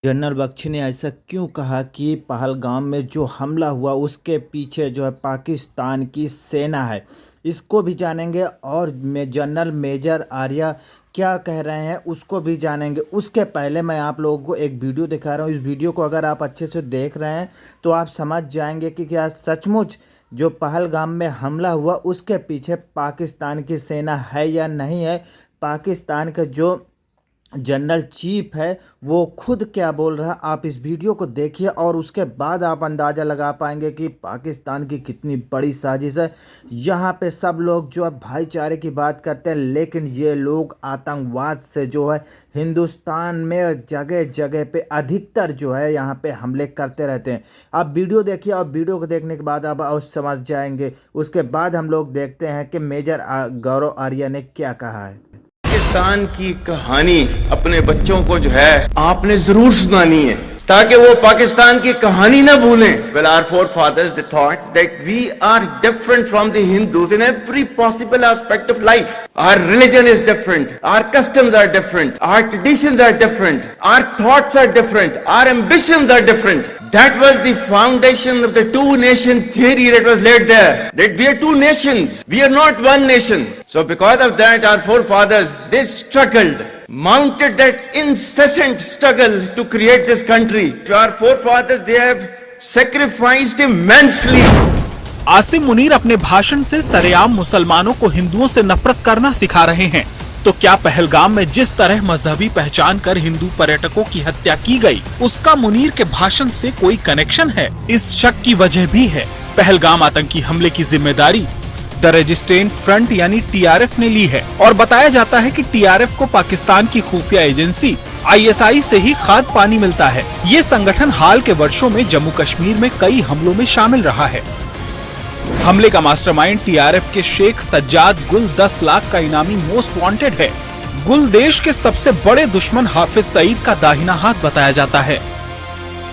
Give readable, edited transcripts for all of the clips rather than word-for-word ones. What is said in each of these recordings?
General Bakshi ने ऐसा क्यों कहा कि पहलगाम में जो हमला हुआ उसके पीछे जो है पाकिस्तान की सेना है। इसको भी जानेंगे और जनरल मेजर आर्या क्या कह रहे हैं उसको भी जानेंगे। उसके पहले मैं आप लोगों को एक वीडियो दिखा रहा हूँ। इस वीडियो को अगर आप अच्छे से देख रहे हैं तो आप समझ जाएंगे कि क्या सचमुच जो पहलगाम में हमला हुआ उसके पीछे पाकिस्तान की सेना है या नहीं है। पाकिस्तान का जो जनरल चीफ है वो खुद क्या बोल रहा है, आप इस वीडियो को देखिए और उसके बाद आप अंदाज़ा लगा पाएंगे कि पाकिस्तान की कितनी बड़ी साजिश है। यहाँ पे सब लोग जो है भाईचारे की बात करते हैं, लेकिन ये लोग आतंकवाद से जो है हिंदुस्तान में जगह जगह पे अधिकतर जो है यहाँ पे हमले करते रहते हैं। आप वीडियो देखिए और वीडियो को देखने के बाद आप और समझ जाएंगे। उसके बाद हम लोग देखते हैं कि मेजर गौरव आर्या ने क्या कहा है। पाकिस्तान की कहानी अपने बच्चों को जो है आपने जरूर सुनानी है ताकि वो पाकिस्तान की कहानी ना भूलें। Well, our forefathers they thought that we are different from the Hindus in every possible aspect of life. Our religion is different, our customs are different, our traditions are different, our thoughts are different, our ambitions are different. That was the foundation of the two nation theory that was laid there. That we are two nations, we are not one nation. So because of that, our forefathers, they struggled, mounted that incessant struggle to create this country. Our forefathers, they have sacrificed immensely. Asim Munir अपने भाषण से सरेआम मुसलमानों को हिंदुओं से नफरत करना सिखा रहे हैं। तो क्या पहलगाम में जिस तरह मजहबी पहचान कर हिंदू पर्यटकों की हत्या की गई, उसका मुनीर के भाषण से कोई कनेक्शन है? इस शक की वजह भी है। पहलगाम आतंकी हमले की जिम्मेदारी द रेजिस्टेंट फ्रंट यानी टीआरएफ ने ली है और बताया जाता है कि टीआरएफ को पाकिस्तान की खुफिया एजेंसी आईएसआई से ही खाद पानी मिलता है। ये संगठन हाल के वर्षों में जम्मू कश्मीर में कई हमलों में शामिल रहा है। हमले का मास्टरमाइंड टीआरएफ के शेख सज्जाद गुल 10 लाख का इनामी मोस्ट वांटेड है। गुल देश के सबसे बड़े दुश्मन हाफिज सईद का दाहिना हाथ बताया जाता है।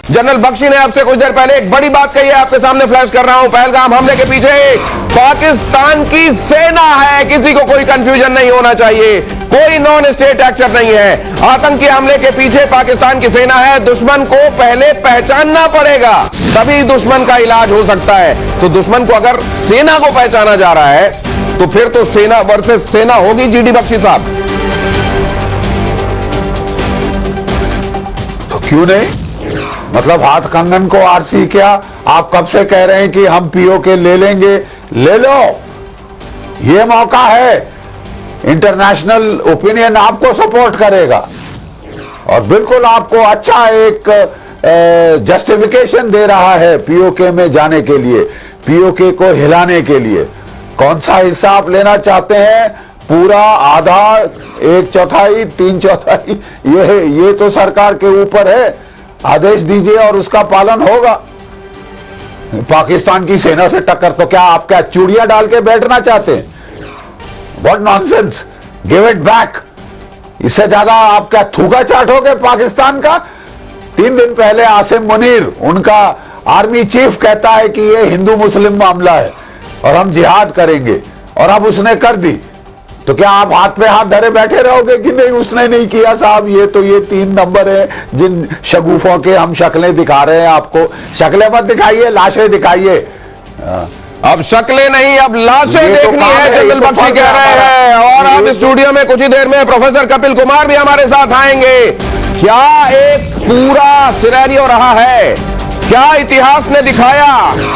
जनरल बख्शी ने आपसे कुछ देर पहले एक बड़ी बात कही है, आपके सामने फ्लैश कर रहा हूं। पहलगाम हमले के पीछे पाकिस्तान की सेना है, किसी को कोई कंफ्यूजन नहीं होना चाहिए, कोई नॉन स्टेट एक्टर नहीं है। आतंकी हमले के पीछे पाकिस्तान की सेना है। दुश्मन को पहले पहचानना पड़ेगा, तभी दुश्मन का इलाज हो सकता है। तो दुश्मन को अगर सेना को पहचाना जा रहा है तो फिर तो सेना वर्सेस सेना होगी। जीडी बख्शी साहब, तो क्यों नहीं? मतलब हाथ कंगन को आरसी क्या? आप कब से कह रहे हैं कि हम पीओके ले लेंगे? ले लो, ये मौका है। इंटरनेशनल ओपिनियन आपको सपोर्ट करेगा और बिल्कुल आपको अच्छा एक जस्टिफिकेशन दे रहा है पीओके में जाने के लिए, पीओके को हिलाने के लिए। कौन सा हिस्सा आप लेना चाहते हैं? पूरा, आधा, 1/4, 3/4? ये तो सरकार के ऊपर है। आदेश दीजिए और उसका पालन होगा। पाकिस्तान की सेना से टक्कर तो क्या आप क्या चूड़ियां डाल के बैठना चाहते हैं? What nonsense, give it back. इससे ज्यादा आप क्या थूका चाटोगे पाकिस्तान का? 3 दिन पहले आसिम मुनीर, उनका आर्मी चीफ, कहता है कि यह हिंदू मुस्लिम मामला है और हम जिहाद करेंगे, और अब उसने कर दी। तो क्या आप हाथ पे हाथ धरे बैठे रहोगे कि नहीं उसने नहीं किया? साहब, ये 3 नंबर है जिन शगुफों के हम शक्लें दिखा रहे हैं आपको। शक्लें मत दिखाइए, लाशें दिखाइए। अब शक्लें नहीं, अब लाशें देखनी है, जनरल बख्शी कह रहे हैं। और अब स्टूडियो में कुछ ही देर में प्रोफेसर कपिल कुमार भी हमारे साथ आएंगे। क्या एक पूरा सिनेरियो रहा है, क्या इतिहास ने दिखाया,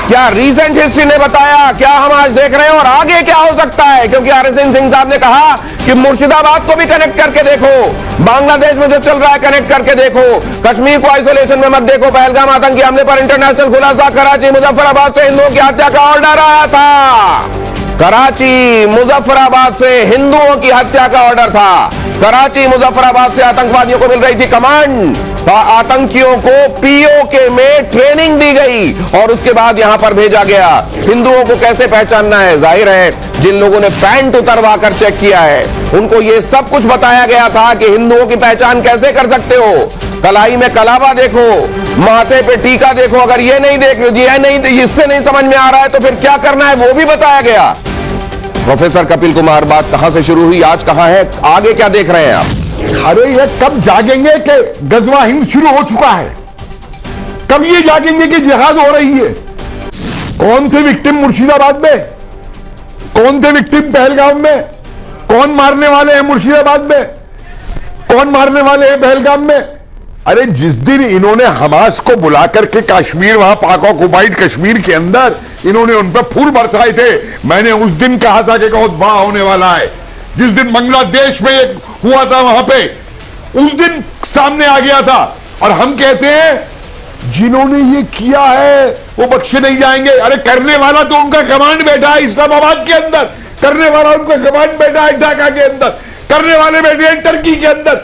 क्या रीसेंट हिस्ट्री ने बताया, क्या हम आज देख रहे हैं और आगे क्या हो सकता है? क्योंकि आरएसएन सिंह साहब ने कहा कि मुर्शिदाबाद को भी कनेक्ट करके देखो, बांग्लादेश में जो चल रहा है कनेक्ट करके देखो, कश्मीर को आइसोलेशन में मत देखो। पहलगाम आतंकी हमले पर इंटरनेशनल खुलासा, कराची मुजफ्फराबाद से हिंदुओं की हत्या का ऑर्डर आया था। कराची मुजफ्फराबाद से हिंदुओं की हत्या का ऑर्डर था। कराची मुजफ्फराबाद से आतंकवादियों को मिल रही थी कमांड, आतंकियों को पीओके में ट्रेनिंग दी गई और उसके बाद यहां पर भेजा गया। हिंदुओं को कैसे पहचानना है? जाहिर है जिन लोगों ने पैंट उतरवा कर चेक किया है उनको यह सब कुछ बताया गया था कि हिंदुओं की पहचान कैसे कर सकते हो। कलाई में कलावा देखो, माथे पे टीका देखो, अगर ये नहीं इससे नहीं समझ में आ रहा है तो फिर क्या करना है वो भी बताया गया। प्रोफेसर कपिल कुमार, बात कहां से शुरू हुई, आज कहां है, आगे क्या देख रहे हैं आप? अरे ये कब जागेंगे कि गजवा हिंद शुरू हो चुका है? कब ये जागेंगे कि जिहाद हो रही है? कौन थे विक्टिम मुर्शिदाबाद में? कौन थे विक्टिम पहलगाम में? कौन मारने वाले हैं मुर्शिदाबाद में? कौन मारने वाले हैं पहलगाम में? अरे जिस दिन इन्होंने हमास को बुला करके कश्मीर, वहां पाक ऑक्युपाइड कश्मीर के अंदर इन्होंने उन पर फूल बरसाए थे, मैंने उस दिन कहा था कि बहुत बड़ा होने वाला है। जिस दिन बांग्लादेश में एक हुआ था वहां पे, उस दिन सामने आ गया था। और हम कहते हैं जिन्होंने ये किया है वो बख्शे नहीं जाएंगे। अरे करने वाला तो उनका कमांड बैठा है इस्लामाबाद के अंदर, करने वाला उनका कमांड बैठा है ढाका के अंदर, करने वाले बैठे हैं टर्की के अंदर।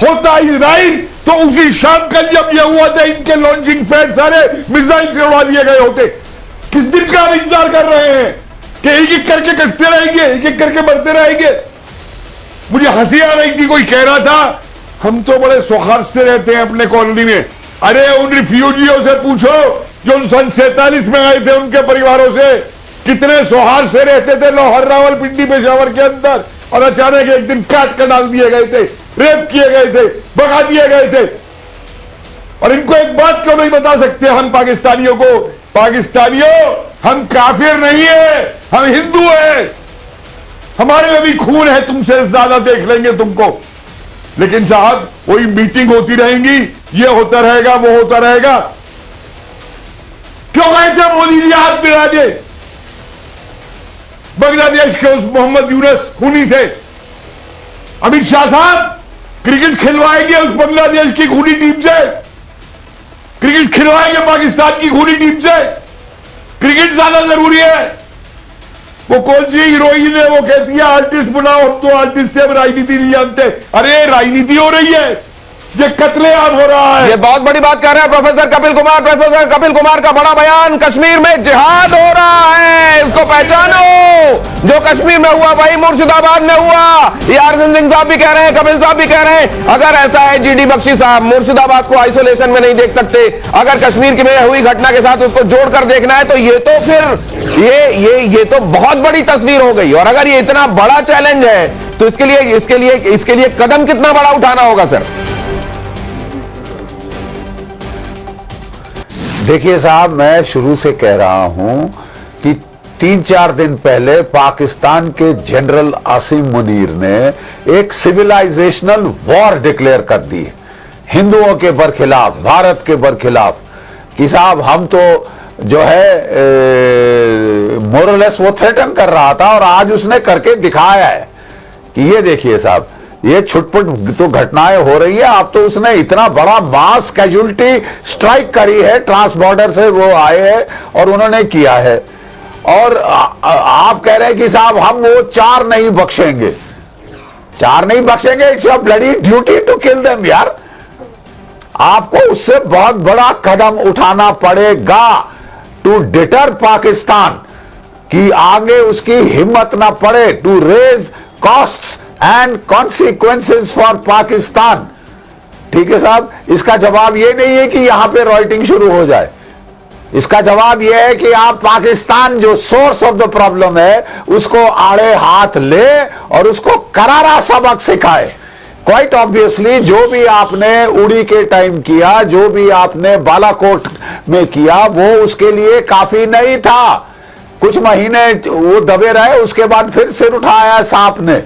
होता इजराइल तो उसी शाम कल जब ये हुआ था इनके लॉन्चिंग पैड सारे मिसाइल से उड़ा दिए गए होते। किस दिन का हम इंतजार कर रहे हैं कि एक एक करके कटते रहेंगे, एक एक करके बढ़ते रहेंगे। मुझे हंसी आ रही थी, कोई कह रहा था हम तो बड़े सौहार्द से रहते हैं अपने कॉलोनी में। अरे उन रिफ्यूजियों से पूछो जो 47 में आए थे, उनके परिवारों से कितने सौहार्द से रहते थे लाहौर, रावलपिंडी, पेशावर के अंदर, और अचानक एक दिन काट कर डाल दिए गए थे, रेप किए गए थे, भगा दिए गए थे। और इनको एक बात क्यों नहीं बता सकते हम पाकिस्तानियों को, पाकिस्तानियों हम काफिर नहीं है, हम हिंदू है, हमारे में भी खून है, तुमसे ज्यादा देख लेंगे तुमको। लेकिन साहब वही मीटिंग होती रहेंगी, ये होता रहेगा, वो होता रहेगा। क्यों गए थे मोदी जी हाथ मिलाने बांग्लादेश के उस मोहम्मद यूनुस खूनी से? अमित शाह साहब क्रिकेट खिलवाएंगे उस बांग्लादेश की खूनी टीम से, क्रिकेट खिलवाएंगे पाकिस्तान की खूनी टीम से। क्रिकेट ज्यादा जरूरी है। वो कौन सी हीरोइन है, वो कहती है आर्टिस्ट बनाओ, हम तो आर्टिस्ट से राजनीति नहीं जानते। अरे राजनीति हो रही है, ये कत्लेआम हो रहा है। ये बहुत बड़ी बात कर रहे हैं प्रोफेसर कपिल कुमार। प्रोफेसर कपिल कुमार का बड़ा बयान, कश्मीर में जिहाद हो रहा है, इसको पहचानो। जो कश्मीर में हुआ वही मुर्शिदाबाद में हुआ। ये अर्जुन सिंह साहब भी कह रहे हैं, कपिल साहब भी कह रहे हैं। अगर ऐसा है जीडी बख्शी साहब, मुर्शिदाबाद को आइसोलेशन में नहीं देख सकते, अगर कश्मीर की में हुई घटना के साथ उसको जोड़कर देखना है, तो ये तो फिर ये तो बहुत बड़ी तस्वीर हो गई। और अगर ये इतना बड़ा चैलेंज है तो इसके लिए कदम कितना बड़ा उठाना होगा सर? देखिए साहब, मैं शुरू से कह रहा हूं कि 3-4 दिन पहले पाकिस्तान के जनरल आसिम मुनीर ने एक सिविलाइजेशनल वॉर डिक्लेयर कर दी हिंदुओं के बरखिलाफ, भारत के बरखिलाफ, कि साहब हम तो जो है मोरलेस वो थ्रेटन कर रहा था, और आज उसने करके दिखाया है कि ये देखिए साहब, ये छुटपुट तो घटनाएं हो रही है। अब तो उसने इतना बड़ा मास कैजुअलिटी स्ट्राइक करी है, ट्रांस बॉर्डर से वो आए हैं और उन्होंने किया है। और आप कह रहे हैं कि साहब हम वो 4 नहीं बख्शेंगे, 4 नहीं बख्शेंगे, it's your bloody duty to kill them यार। आपको उससे बहुत बड़ा कदम उठाना पड़ेगा टू डिटर पाकिस्तान, कि आगे उसकी हिम्मत ना पड़े, to raise costs and consequences for Pakistan. ठीक है साहब, इसका जवाब यह नहीं है कि यहां पे रॉयटिंग शुरू हो जाए। इसका जवाब यह है कि आप पाकिस्तान जो सोर्स ऑफ द प्रॉब्लम है उसको आड़े हाथ ले और उसको करारा सबक सिखाए। क्वाइट ऑब्वियसली जो भी आपने उड़ी के टाइम किया, जो भी आपने बालाकोट में किया, वो उसके लिए काफी नहीं था। कुछ महीने वो दबे रहे, उसके बाद फिर सिर उठाया सांप ने,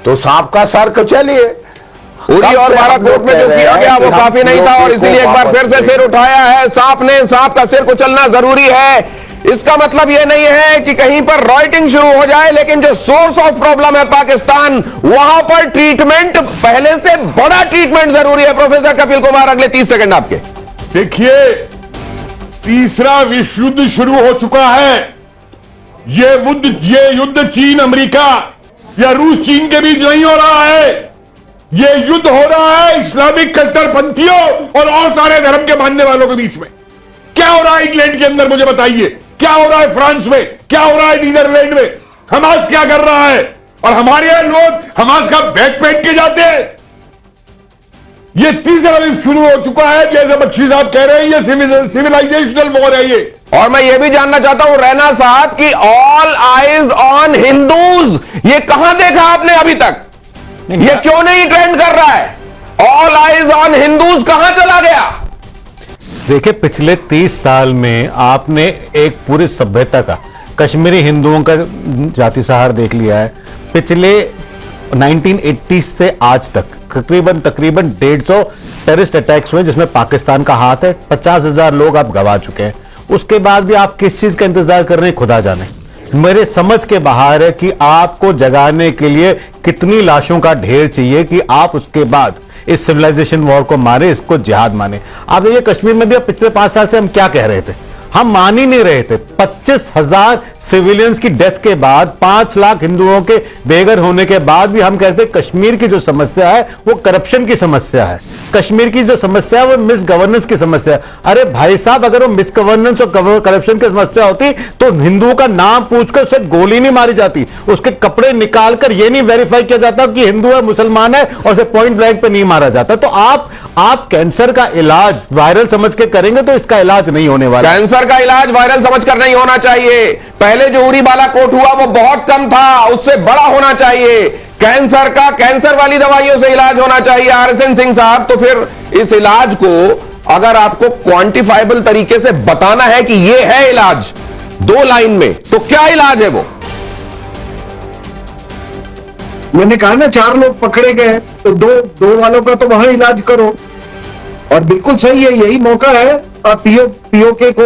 तो सांप का सर को चलिए। उड़ी और बालाकोट में जो किया गया वो काफी नहीं था, और इसीलिए एक बार फिर से सिर उठाया है सांप ने। सांप का सिर कुचलना जरूरी है। इसका मतलब यह नहीं है कि कहीं पर रॉयटिंग शुरू हो जाए, लेकिन जो सोर्स ऑफ प्रॉब्लम है पाकिस्तान, वहां पर ट्रीटमेंट, पहले से बड़ा ट्रीटमेंट जरूरी है। प्रोफेसर कपिल कुमार, अगले 30 सेकंड आपके। देखिए, तीसरा विश्व युद्ध शुरू हो चुका है। ये युद्ध चीन अमेरिका या रूस चीन के बीच नहीं हो रहा है। ये युद्ध हो रहा है इस्लामिक कट्टरपंथियों और सारे धर्म के मानने वालों के बीच में। क्या हो रहा है इंग्लैंड के अंदर, मुझे बताइए। क्या हो रहा है फ्रांस में, क्या हो रहा है नीदरलैंड में? हमास क्या कर रहा है? और हमारे यहां लोग हमास का बैग पहन के जाते हैं। ये तीसरा विश्व शुरू हो चुका है, जैसे बख्शी साहब कह रहे हैं, ये सिविलाइजेशनल वॉर है ये। और मैं ये भी जानना चाहता हूं रैना साहब की ऑल आइज ऑन हिंदूज, ये कहां देखा आपने अभी तक? ये क्यों नहीं ट्रेंड कर रहा है? ऑल आइज ऑन हिंदूज कहां चला गया? देखिए, पिछले 30 साल में आपने एक पूरी सभ्यता का, कश्मीरी हिंदुओं का जाति सहार देख लिया है। पिछले 1980 से आज तक तकरीबन 150 टेररिस्ट अटैक्स हुए जिसमें पाकिस्तान का हाथ है। 50,000 लोग आप गवा चुके हैं। उसके बाद भी आप किस चीज का इंतजार कर रहे हैं, खुदा जाने। मेरे समझ के बाहर है कि आपको जगाने के लिए कितनी लाशों का ढेर चाहिए कि आप उसके बाद इस सिविलाइजेशन वॉर को मारे, इसको जिहाद माने। आप देखिए, कश्मीर में भी पिछले 5 साल से हम क्या कह रहे थे, हम मान ही नहीं रहे थे। 25,000 सिविलियंस की डेथ के बाद, 5 लाख हिंदुओं के बेघर होने के बाद भी हम कहते हैं कश्मीर की जो समस्या है वो करप्शन की समस्या है, कश्मीर की जो समस्या है वो मिस गवर्नेंस की समस्या है। अरे भाई साहब, अगर वो मिस गवर्नेंस और करप्शन की समस्या होती तो हिंदुओं का नाम पूछकर उसे गोली नहीं मारी जाती, उसके कपड़े निकालकर ये नहीं वेरीफाई किया जाता कि हिंदू है मुसलमान है और उसे पॉइंट ब्लैंक पे नहीं मारा जाता। तो आप कैंसर का इलाज वायरल समझ के करेंगे तो इसका इलाज नहीं होने वाला। कैंसर का इलाज वायरल समझकर नहीं होना चाहिए। पहले जो उरी बालाकोट हुआ वो बहुत कम था, उससे बड़ा होना चाहिए। कैंसर का कैंसर वाली दवाइयों से इलाज होना चाहिए RSN सिंह साहब। तो फिर इस इलाज को अगर आपको क्वांटिफाइबल तरीके से बताना है कि ये है इलाज 2 लाइन में, तो क्या इलाज है वो? मैंने कहा ना 4 लोग पकड़े गए तो दो वालों का तो वहां इलाज करो। और बिल्कुल सही है, यही मौका है। पीओके को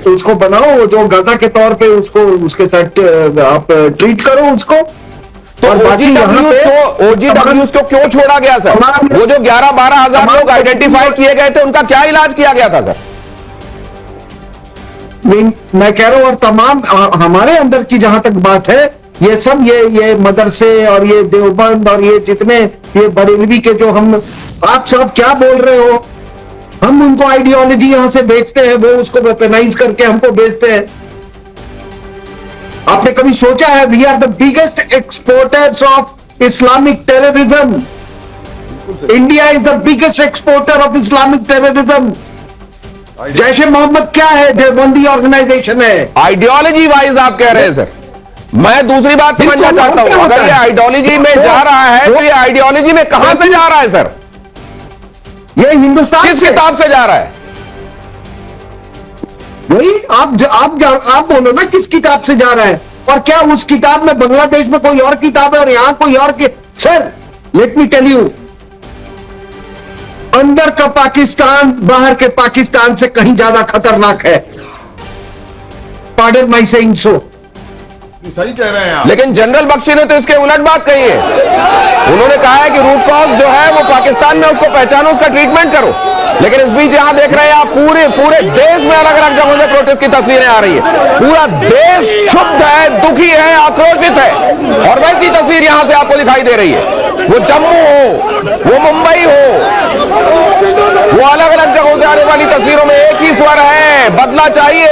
उसको बनाओ, जो गजा के तौर पे उसको उसके साथ आप ट्रीट करो उसको। तो OGWs को क्यों छोड़ा गया सर? वो जो 11-12 हजार लोग आइडेंटिफाई किए गए थे उनका क्या इलाज किया गया था सर? मैं कह रहा हूं, और तमाम हमारे अंदर की जहां तक बात है, ये सब ये मदरसे और ये देवबंद और ये जितने ये बरेलवी के जो हम, आप सब क्या बोल रहे हो? हम उनको आइडियोलॉजी यहां से बेचते हैं, वो उसको वेपनाइज करके हमको बेचते हैं। आपने कभी सोचा है we are the biggest exporters of Islamic terrorism? India is the biggest exporter of Islamic terrorism. Jaish e Mohammed क्या है? देवबंदी ऑर्गेनाइजेशन है। आइडियोलॉजी वाइज आप कह रहे हैं सर। मैं दूसरी बात समझना चाहता हूं, अगर ये आइडियोलॉजी में जा रहा है तो ये आइडियोलॉजी में कहां से जा रहा है सर? ये हिंदुस्तान किस किताब से जा रहा है? वही आप बोलो ना, किस किताब से जा रहा है? और क्या उस किताब में बांग्लादेश में कोई और किताब है और यहां कोई और के? Sir let me tell you, अंदर का पाकिस्तान बाहर के पाकिस्तान से कहीं ज्यादा खतरनाक है। पार्डन माई सेइंग सो। सही कह रहे हैं आप। लेकिन जनरल बख्शी ने तो इसके उलट बात कही है। उन्होंने कहा है कि रूट कॉज जो है वो पाकिस्तान में, उसको पहचानो, उसका ट्रीटमेंट करो। लेकिन इस बीच यहां देख रहे हैं आप, पूरे देश में अलग अलग जगहों से प्रोटेस्ट की तस्वीरें आ रही है। पूरा देश क्षुब्ध है, दुखी है, आक्रोशित है। और वैसी तस्वीर यहां से आपको दिखाई दे रही है। वो जम्मू हो, वो मुंबई हो, वो अलग अलग जगहों से आने वाली तस्वीरों में एक ही स्वर है, बदला चाहिए।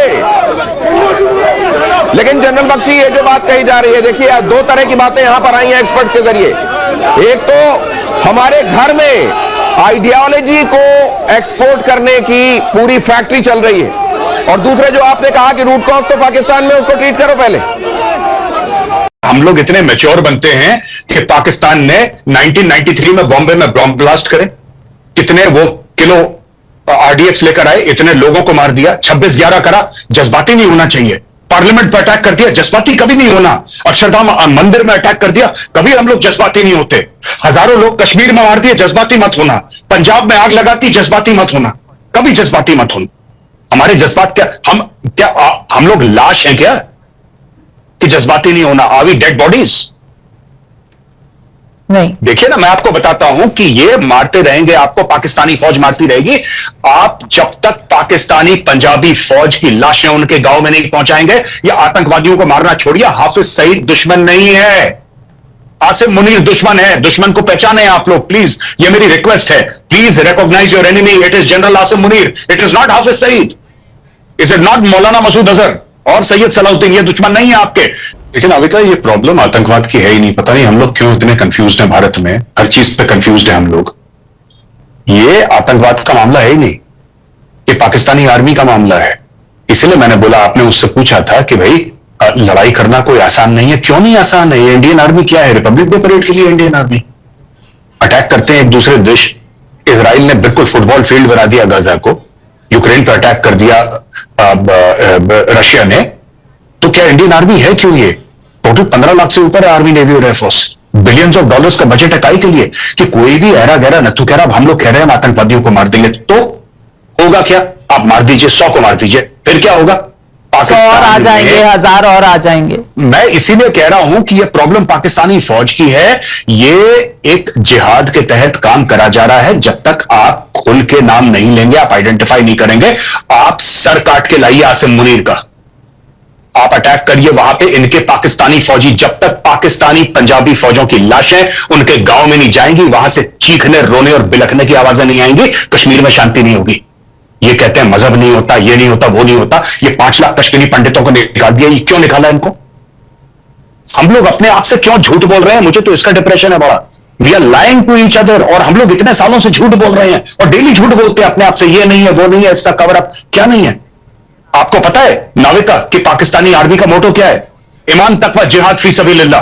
लेकिन जनरल बख्शी, ये जो बात कही जा रही है, देखिए 2 तरह की बातें यहां पर आई हैं एक्सपर्ट्स के जरिए। एक तो हमारे घर में आइडियोलॉजी को एक्सपोर्ट करने की पूरी फैक्ट्री चल रही है, और दूसरे जो आपने कहा कि रूट कॉज तो पाकिस्तान में, उसको ट्रीट करो पहले। हम लोग इतने मैच्योर बनते हैं कि पाकिस्तान ने 1993 में बॉम्बे में बॉम्ब ब्लास्ट करे, कितने वो किलो RDX लेकर आए, इतने लोगों को मार दिया। 26/11 करा, जज्बाती नहीं होना चाहिए। पार्लियामेंट पर अटैक कर दिया, जज्बाती कभी नहीं होना। अक्षरधाम मंदिर में अटैक कर दिया, कभी हम लोग जज्बाती नहीं होते। हजारों लोग कश्मीर में मार दिए, जज्बाती मत होना। पंजाब में आग लगाती, जज्बाती मत होना, कभी जज्बाती मत होना। हमारे जज्बात क्या हम लोग लाश हैं क्या कि जज्बाती नहीं होना? Are we dead bodies? नहीं। देखिए ना, मैं आपको बताता हूं कि ये मारते रहेंगे, आपको पाकिस्तानी फौज मारती रहेगी। आप जब तक पाकिस्तानी पंजाबी फौज की लाशें उनके गांव में नहीं पहुंचाएंगे, या आतंकवादियों को मारना छोड़िए, हाफिज सईद दुश्मन नहीं है, आसिम मुनीर दुश्मन है। दुश्मन को पहचाने आप लोग प्लीज, ये मेरी रिक्वेस्ट है। Please recognise your enemy, it is general Asim Munir, it is not Hafiz Saeed, is it not Maulana Masood Azhar और सैयद सलाउद्दीन। ये दुश्मन नहीं है आपके। लेकिन अविका, ये प्रॉब्लम आतंकवाद की है ही नहीं। पता नहीं हम लोग क्यों इतने कंफ्यूज्ड हैं भारत में, हर चीज पे कंफ्यूज्ड है हम लोग। ये आतंकवाद का मामला है ही नहीं, ये पाकिस्तानी आर्मी का मामला है। इसलिए मैंने बोला, आपने उससे पूछा था कि भाई लड़ाई करना कोई आसान नहीं है। क्यों नहीं आसान है? इंडियन आर्मी क्या है? रिपब्लिक डे परेड के लिए इंडियन आर्मी अटैक करते हैं एक दूसरे देश। इजराइल ने बिल्कुल फुटबॉल फील्ड बना दिया गाजा को, यूक्रेन पर अटैक कर दिया रशिया ने। तो क्या इंडियन आर्मी है क्यों? ये टोटल 15 लाख से ऊपर है आर्मी, नेवी और एयरफोर्स। बिलियंस ऑफ डॉलर्स का बजट है काई के लिए कि कोई भी ऐरा गहरा नथु कह रहा हम लोग कह रहे हैं आतंकवादियों को मार देंगे, तो होगा क्या? आप मार दीजिए, 100 को मार दीजिए, फिर क्या होगा? 100 और आ जाएंगे, 1000 और आ जाएंगे। मैं इसीलिए कह रहा हूं कि यह प्रॉब्लम पाकिस्तानी फौज की है। ये एक जिहाद के तहत काम करा जा रहा है। जब तक आप खुल के नाम नहीं लेंगे, आप आइडेंटिफाई नहीं करेंगे, आप सर काट के लाइए आसिम मुनीर का, आप अटैक करिए वहां पे। इनके पाकिस्तानी फौजी जब तक पाकिस्तानी पंजाबी फौजों की लाशें उनके गांव में नहीं जाएंगी, वहां से चीखने, रोने और बिलखने की आवाजें नहीं आएंगी, कश्मीर में शांति नहीं होगी। ये कहते हैं मजहब नहीं होता, ये नहीं होता, वो नहीं होता। ये 5 लाख कश्मीरी पंडितों को निकाल दिया। ये क्यों निकाला इनको? हम लोग अपने आप से क्यों झूठ बोल रहे हैं? मुझे तो इसका डिप्रेशन है बड़ा। We are lying to each other, और हम लोग इतने सालों से झूठ बोल रहे हैं और डेली झूठ बोलते हैं अपने आप से, ये नहीं है, वो नहीं है, इसका कवर अप क्या नहीं है। आपको पता है नाविका कि पाकिस्तानी आर्मी का मोटो क्या है? ईमान तकवा जिहाद फी सबीलिल्लाह।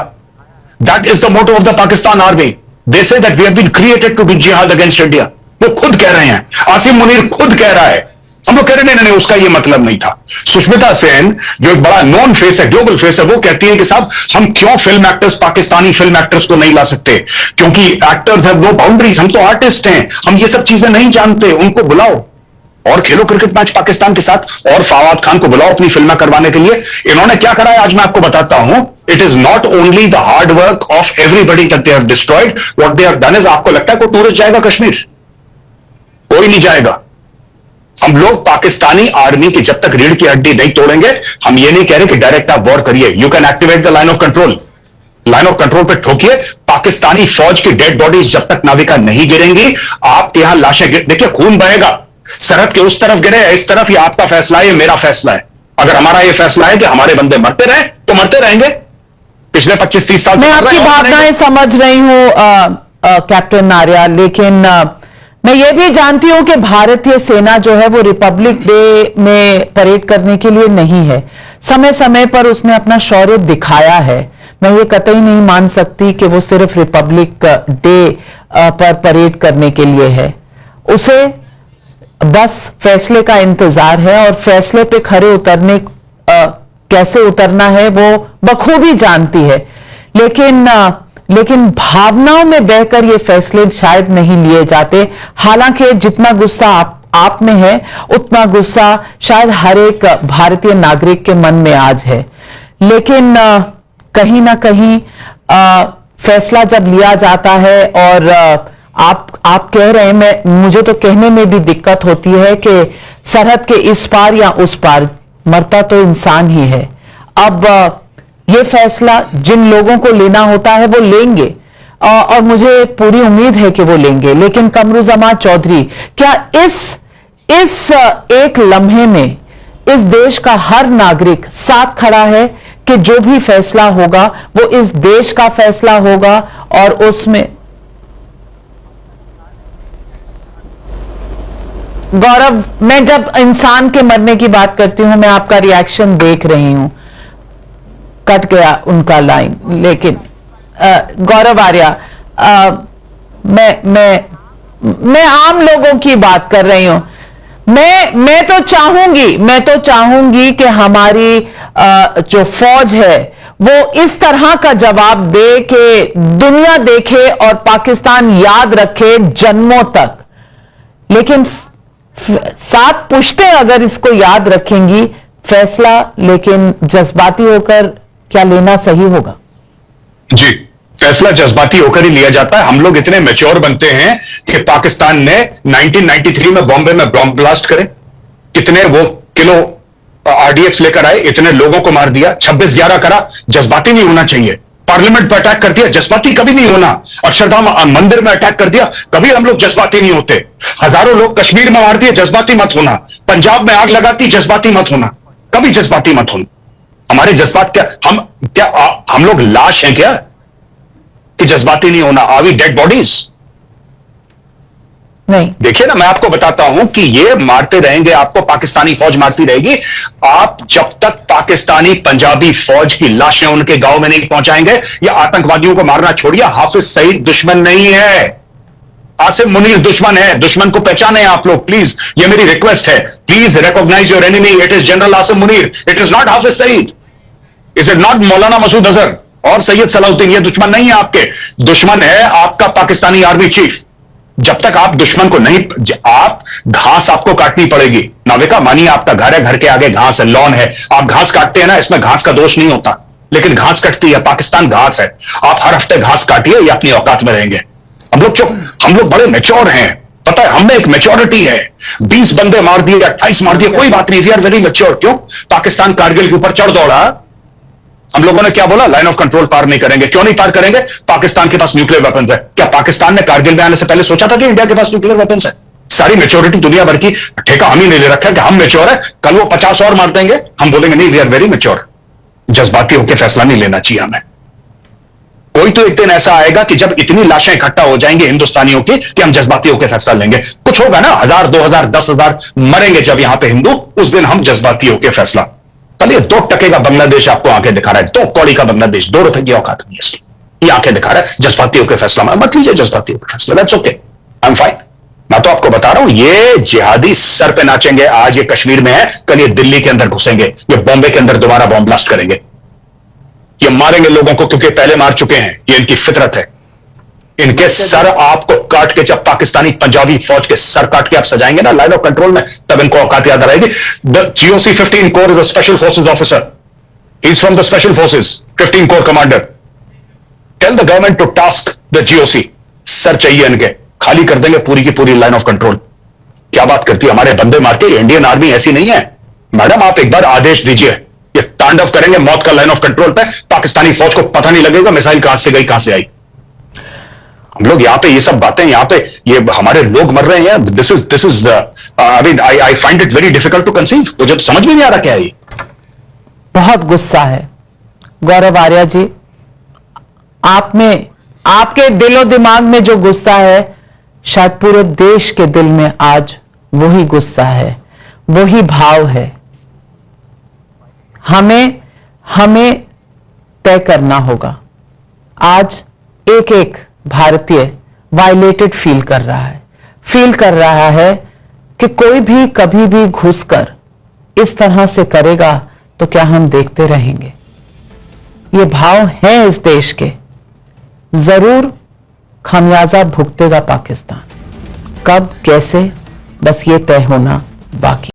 That is the motto of the Pakistan army. They say that we have been created to be jihad against India. वो खुद कह रहे हैं, आसिम मुनीर खुद कह रहा है। हम लोग कह रहे नहीं, उसका ये मतलब नहीं था। सुष्मिता सेन जो एक बड़ा नॉन फेस है, ग्लोबल फेस है, वो कहती है कि साहब हम क्यों film actors, Pakistani film actors को नहीं ला सकते? क्योंकि एक्टर्स हैव नो बाउंड्रीज, हम तो आर्टिस्ट हैं, हम ये सब चीजें नहीं जानते। उनको बुलाओ और खेलो क्रिकेट मैच पाकिस्तान के साथ, और फवाद खान को बुलाओ अपनी फिल्में करवाने के लिए। इन्होंने क्या करा है आज मैं आपको बताता हूं। It is not only the hard work of everybody that they have destroyed, what they have done is, आपको लगता है कोई टूरिस्ट जाएगा कश्मीर? कोई नहीं जाएगा। हम लोग पाकिस्तानी आर्मी की जब तक रीढ़ की हड्डी नहीं तोड़ेंगे, हम ये नहीं कह रहे कि डायरेक्ट आप वॉर करिए। You can activate the line of control, line of control पे ठोकिए। पाकिस्तानी फौज की डेड बॉडीज जब तक नाविका नहीं गिरेंगी, आपके यहां लाशें देखिए, खून बहेगा। सरहद के उस तरफ गिरे, इस तरफ, ये आपका फैसला है, ये मेरा फैसला है। अगर हमारा ये फैसला है कि हमारे बंदे मरते रहे तो मरते रहेंगे। पिछले 25-30 साल मैं आपकी भावनाएं समझ रही हूं कैप्टन आर्या, लेकिन मैं ये भी जानती हूं कि भारतीय सेना जो है वो रिपब्लिक डे में परेड करने के लिए नहीं है। समय समय पर उसने अपना शौर्य दिखाया है। मैं ये कतई नहीं मान सकती कि वो सिर्फ रिपब्लिक डे पर परेड करने के लिए है। उसे बस फैसले का इंतजार है, और फैसले पे खरे उतरने कैसे उतरना है वो बखूबी जानती है। लेकिन भावनाओं में बहकर ये फैसले शायद नहीं लिए जाते। हालांकि जितना गुस्सा आप में है, उतना गुस्सा शायद हर एक भारतीय नागरिक के मन में आज है। लेकिन कहीं ना कहीं फैसला जब लिया जाता है, और आप कह रहे हैं, मुझे तो कहने में भी दिक्कत होती है कि सरहद के इस पार या उस पार मरता तो इंसान ही है। अब ये फैसला जिन लोगों को लेना होता है वो लेंगे, और मुझे पूरी उम्मीद है कि वो लेंगे। लेकिन कमरुज़्ज़मान चौधरी, क्या इस एक लम्हे में इस देश का हर नागरिक साथ खड़ा है कि जो भी फैसला होगा वो इस देश का फैसला होगा, और उसमें गौरव, मैं जब इंसान के मरने की बात करती हूं, मैं आपका रिएक्शन देख रही हूं, कट गया उनका लाइन। लेकिन गौरव आर्या, मैं आम लोगों की बात कर रही हूं। मैं तो चाहूंगी कि हमारी जो फौज है वो इस तरह का जवाब दे कि दुनिया देखे और पाकिस्तान याद रखे जन्मों तक। लेकिन 7 पुश्तें अगर इसको याद रखेंगी फैसला, लेकिन जज्बाती होकर क्या लेना सही होगा? जी, फैसला जज्बाती होकर ही लिया जाता है। हम लोग इतने मैच्योर बनते हैं कि पाकिस्तान ने 1993 में बॉम्बे में बॉम्ब ब्लास्ट करे, कितने वो किलो आरडीएक्स लेकर आए, इतने लोगों को मार दिया, 26/11 करा। जज्बाती नहीं होना चाहिए। पार्लियामेंट पर अटैक कर दिया, जज्बाती कभी नहीं होना। अक्षरधाम मंदिर में अटैक कर दिया, कभी हम लोग जज्बाती नहीं होते। हजारों लोग कश्मीर में मार दिए, जज्बाती मत होना। पंजाब में आग लगाती, जज्बाती मत होना, कभी जज्बाती मत होना। हमारे जज्बात क्या हम लोग लाश हैं क्या कि जज्बाती नहीं होना? Are we dead bodies? नहीं। देखिए ना, मैं आपको बताता हूं कि ये मारते रहेंगे आपको, पाकिस्तानी फौज मारती रहेगी। आप जब तक पाकिस्तानी पंजाबी फौज की लाशें उनके गांव में नहीं पहुंचाएंगे, या आतंकवादियों को मारना छोड़िए, हाफिज सईद दुश्मन नहीं है, आसिम मुनीर दुश्मन है। दुश्मन को पहचाने आप लोग प्लीज, ये मेरी रिक्वेस्ट है। Please recognise your enemy, it is general Asim Munir, it is not Hafiz Saeed, is it not Maulana Masood Azhar और सैयद सलाउद्दीन। ये दुश्मन नहीं है आपके, दुश्मन है आपका पाकिस्तानी आर्मी चीफ। जब तक आप दुश्मन को नहीं, आप घास आपको काटनी पड़ेगी। नाविका मानिए आपका घर है, घर के आगे घास है, लॉन है, आप घास काटते हैं ना, इसमें घास का दोष नहीं होता, लेकिन घास कटती है, पाकिस्तान घास है। आप हर हफ्ते घास काटिए, ये अपनी औकात में रहेंगे। हम लोग चुप, हम लोग बड़े मैच्योर हैं, पता है हमें एक मैच्योरिटी है। 20 बंदे मार दिए, 28 मार दिए, कोई बात नहीं, वी आर वेरी मैच्योर। क्यों? पाकिस्तान कारगिल के ऊपर चढ़ दौड़ा, हम लोगों ने क्या बोला? लाइन ऑफ कंट्रोल पार नहीं करेंगे। क्यों नहीं पार करेंगे? पाकिस्तान के पास न्यूक्लियर वेपन्स है। क्या पाकिस्तान ने कारगिल में आने से पहले सोचा था कि इंडिया के पास न्यूक्लियर वेपन्स है? सारी मैच्योरिटी दुनिया भर की ठेका हम ही नहीं ले रखा है कि हम मैच्योर है, कल वो 50 और मार देंगे, हम बोलेंगे नहीं, वी आर वेरी मैच्योर। जज्बाती होकर फैसला नहीं लेना चाहिए हमें। कोई तो एक दिन ऐसा आएगा कि जब इतनी लाशें इकट्ठा हो जाएंगी हिंदुस्तानियों की कि हम जज्बाती होकर फैसला लेंगे। कुछ होगा ना, 1000, 2000, 10,000 मरेंगे जब यहां पे हिंदू, उस दिन हम जज्बाती होकर फैसला। कल ये 2 टके का बांग्लादेश आपको आंखें दिखा रहा है, 2 कौड़ी का बांग्लादेश, 2 रुपए की औकात नहीं है इसकी, ये आंखें दिखा रहा है। जज्बाती होकर फैसला मत लीजिए, जज्बाती होकर फैसला, that's okay, I am fine. मैं तो आपको बता रहा हूं, ये जिहादी सर पे नाचेंगे। आज ये कश्मीर में है, कल ये दिल्ली के अंदर घुसेंगे, ये बॉम्बे के अंदर दोबारा बॉम्ब ब्लास्ट करेंगे, ये मारेंगे लोगों को, क्योंकि पहले मार चुके हैं, ये इनकी फितरत है। इनके सर आपको काट के, जब पाकिस्तानी पंजाबी फौज के सर काट के आप सजाएंगे ना लाइन ऑफ कंट्रोल में, तब इनको औकात याद रहेगी। The GOC 15 corps is a special forces officer, he is from the special forces, 15 corps commander. Tell the government to task the GOC, sir चाहिए इनके, खाली कर देंगे पूरी की पूरी लाइन ऑफ कंट्रोल। क्या बात करती है, हमारे बंदे मार के। इंडियन आर्मी ऐसी नहीं है मैडम, आप एक बार आदेश दीजिए, ये तांडव करेंगे मौत का लाइन ऑफ कंट्रोल पे, पाकिस्तानी फौज को पता नहीं लगेगा मिसाइल कहां से गई, कहां से आई। हम लोग यहां पे ये सब बातें, यहां पे ये हमारे लोग मर रहे हैं। This is I mean I find it very difficult to conceive. मुझे तो समझ में नहीं आ रहा क्या है ये। बहुत गुस्सा है गौरव आर्या जी, आप में, आपके दिलो दिमाग में जो गुस्सा है, शायद पूरे देश के दिल में आज वही गुस्सा है, वही भाव है। हमें तय करना होगा। आज एक एक भारतीय वायलेटेड फील कर रहा है कि कोई भी कभी भी घुसकर इस तरह से करेगा तो क्या हम देखते रहेंगे? ये भाव हैं इस देश के, जरूर खामियाजा भुगतेगा पाकिस्तान। कब, कैसे, बस ये तय होना बाकी।